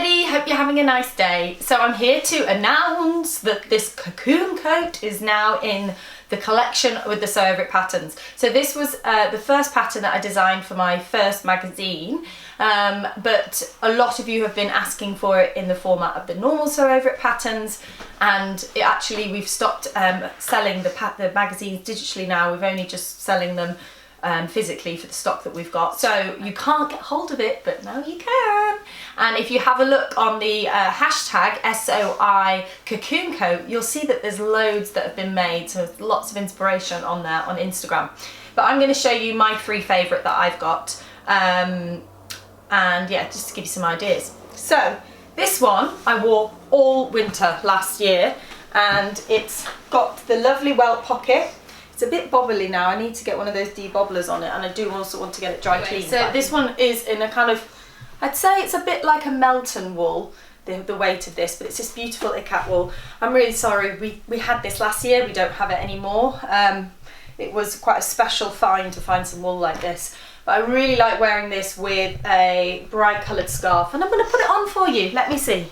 everybody, hope you're having a nice day. So I'm here to announce that this Cocoon coat is now in the collection with the Sew Over It patterns. So this was the first pattern that I designed for my first magazine, but a lot of you have been asking for it in the format of the normal Sew Over It patterns, and we've stopped selling the magazines digitally now. We're only just selling them physically for the stock that we've got, so you can't get hold of it, but now you can. And if you have a look on the hashtag SOI Cocoon coat, you'll see that there's loads that have been made, so lots of inspiration on there on Instagram. But I'm going to show you my 3 favourite that I've got, and yeah, just to give you some ideas. So this one I wore all winter last year, and it's got the lovely welt pocket. It's a bit bobbly now. I need to get one of those debobblers on it, and I do also want to get it dry clean. So this one is in a kind of, I'd say it's a bit like a Melton wool, the weight of this, but it's this beautiful ikat wool. I'm really sorry, we had this last year, we don't have it anymore. It was quite a special find to find some wool like this, but I really like wearing this with a bright coloured scarf, and I'm going to put it on for you. Let me see.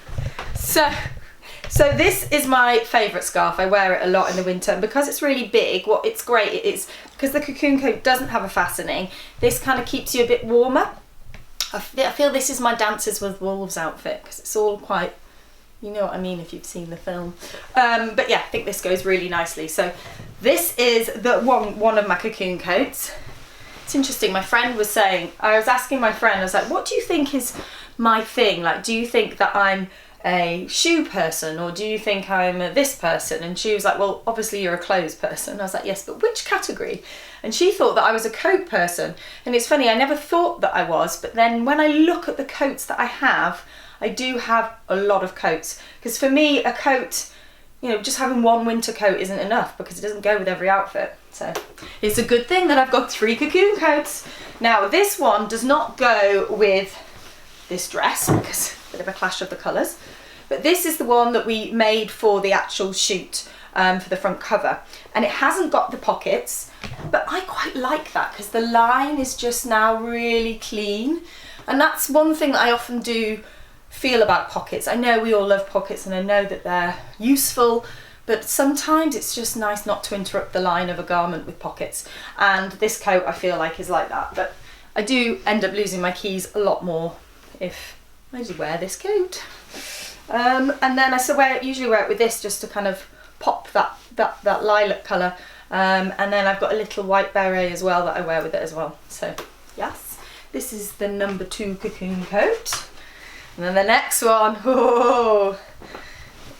So this is my favourite scarf. I wear it a lot in the winter, and because it's really big, it's great is because the Cocoon coat doesn't have a fastening, this kind of keeps you a bit warmer. I feel this is my Dances with Wolves outfit, because it's all quite, you know what I mean if you've seen the film. But yeah, I think this goes really nicely. So this is the one of my Cocoon coats. It's interesting, my friend was saying, I was asking my friend, I was like, what do you think is my thing? Like, do you think that I'm a shoe person, or do you think I'm this person? And she was like, well, obviously you're a clothes person. I was like, yes, but which category? And she thought that I was a coat person. And it's funny, I never thought that I was, but then when I look at the coats that I do have a lot of coats, because for me a coat, you know, just having one winter coat isn't enough, because it doesn't go with every outfit. So it's a good thing that I've got 3 Cocoon coats. Now this one does not go with this dress, because a bit of a clash of the colours, but this is the one that we made for the actual shoot, for the front cover, and it hasn't got the pockets, but I quite like that because the line is just now really clean, and that's one thing that I often do feel about pockets. I know we all love pockets, and I know that they're useful, but sometimes it's just nice not to interrupt the line of a garment with pockets, and this coat I feel like is like that. But I do end up losing my keys a lot more if I do wear this coat. And then I usually wear it with this, just to kind of pop that lilac colour. And then I've got a little white beret as well that I wear with it as well. So yes, this is the number 2 Cocoon coat. And then the next one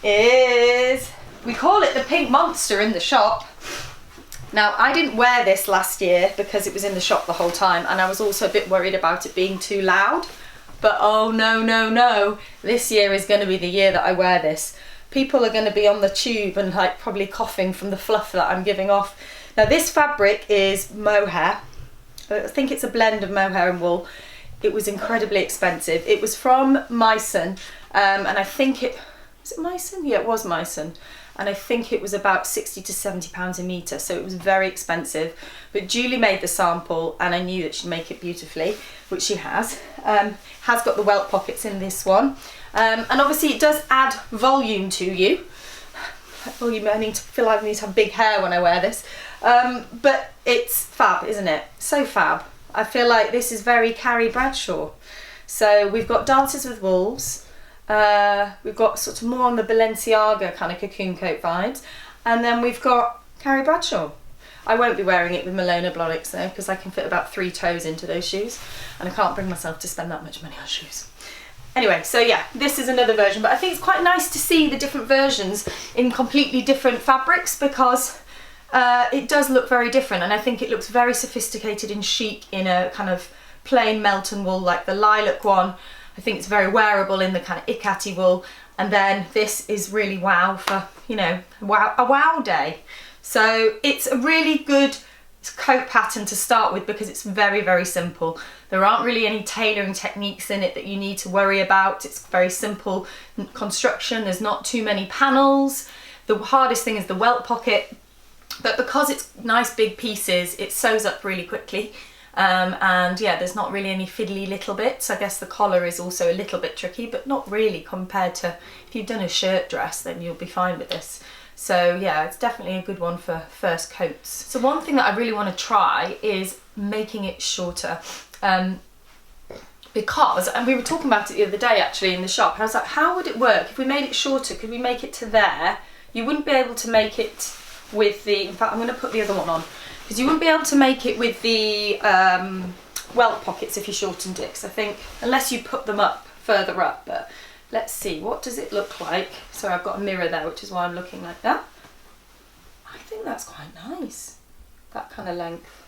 is, we call it the Pink Monster in the shop. Now I didn't wear this last year because it was in the shop the whole time, and I was also a bit worried about it being too loud. But oh no, this year is going to be the year that I wear this. People are going to be on the tube and like probably coughing from the fluff that I'm giving off. Now this fabric is mohair. I think it's a blend of mohair and wool. It was incredibly expensive. It was from Meissen, and I think was it Meissen? Yeah, it was Meissen. And I think it was about £60 to £70 a metre, so it was very expensive. But Julie made the sample, and I knew that she'd make it beautifully, which she has. Has got the welt pockets in this one. And obviously it does add volume to you. Volume, I feel like I need to have big hair when I wear this. But it's fab, isn't it? So fab. I feel like this is very Carrie Bradshaw. So we've got Dances with Wolves. We've got sort of more on the Balenciaga kind of Cocoon coat vibes, and then we've got Carrie Bradshaw. I won't be wearing it with Malone Blahniks though, because I can fit about 3 toes into those shoes, and I can't bring myself to spend that much money on shoes. Anyway, so yeah, this is another version, but I think it's quite nice to see the different versions in completely different fabrics, because it does look very different, and I think it looks very sophisticated and chic in a kind of plain Melton wool, like the lilac one. I think it's very wearable in the kind of ikat wool, and then this is really wow for, you know, a wow day. So it's a really good coat pattern to start with, because it's very, very simple. There aren't really any tailoring techniques in it that you need to worry about. It's very simple construction. There's not too many panels. The hardest thing is the welt pocket, but because it's nice big pieces, it sews up really quickly. And yeah, there's not really any fiddly little bits. I guess the collar is also a little bit tricky, but not really compared to if you've done a shirt dress, then you'll be fine with this. So yeah, it's definitely a good one for first coats. So one thing that I really want to try is making it shorter. Because, and we were talking about it the other day actually in the shop, and I was like, how would it work if we made it shorter? Could we make it to there? You wouldn't be able to make it with the, in fact I'm going to put the other one on, because you wouldn't be able to make it with the welt pockets if you shortened it, because I think, unless you put them up further up. But let's see, what does it look like? So I've got a mirror there, which is why I'm looking like that. I think that's quite nice, that kind of length.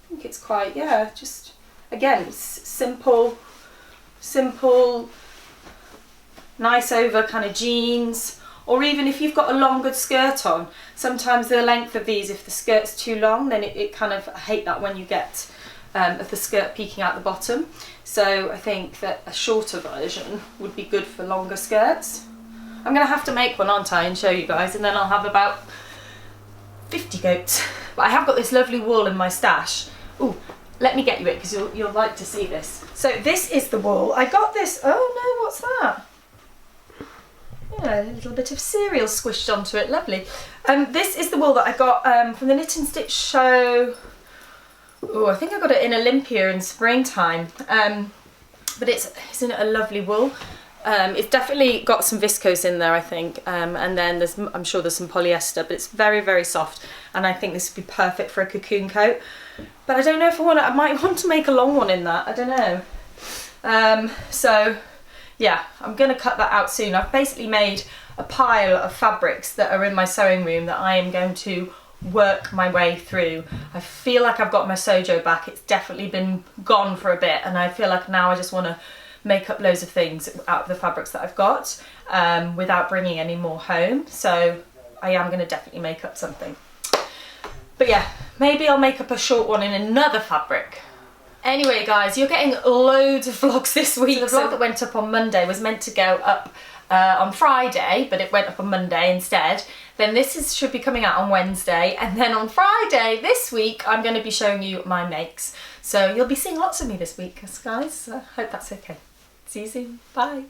I think it's quite, yeah, just, again, it's simple, nice over kind of jeans, or even if you've got a longer skirt on, sometimes the length of these, if the skirt's too long, then it kind of, I hate that when you get the skirt peeking out the bottom. So I think that a shorter version would be good for longer skirts. I'm going to have to make one, aren't I, and show you guys, and then I'll have about 50 coats. But I have got this lovely wool in my stash. Ooh, let me get you it, because you'll like to see this. So this is the wool. I got this, oh no, what's that? Yeah, a little bit of cereal squished onto it, lovely. This is the wool that I got from the Knit and Stitch show. Oh, I think I got it in Olympia in springtime. But isn't it a lovely wool? It's definitely got some viscose in there, I think, and then I'm sure there's some polyester, but it's very, very soft, and I think this would be perfect for a cocoon coat. But I don't know if I might want to make a long one in that, I don't know. So yeah, I'm going to cut that out soon. I've basically made a pile of fabrics that are in my sewing room that I am going to work my way through. I feel like I've got my Sojo back. It's definitely been gone for a bit, and I feel like now I just want to make up loads of things out of the fabrics that I've got without bringing any more home. So I am going to definitely make up something. But yeah, maybe I'll make up a short one in another fabric. Anyway guys, you're getting loads of vlogs this week. So the vlog that went up on Monday was meant to go up on Friday, but it went up on Monday instead. Then this should be coming out on Wednesday, and then on Friday this week I'm going to be showing you my makes. So you'll be seeing lots of me this week, guys. I hope that's okay. See you soon. Bye.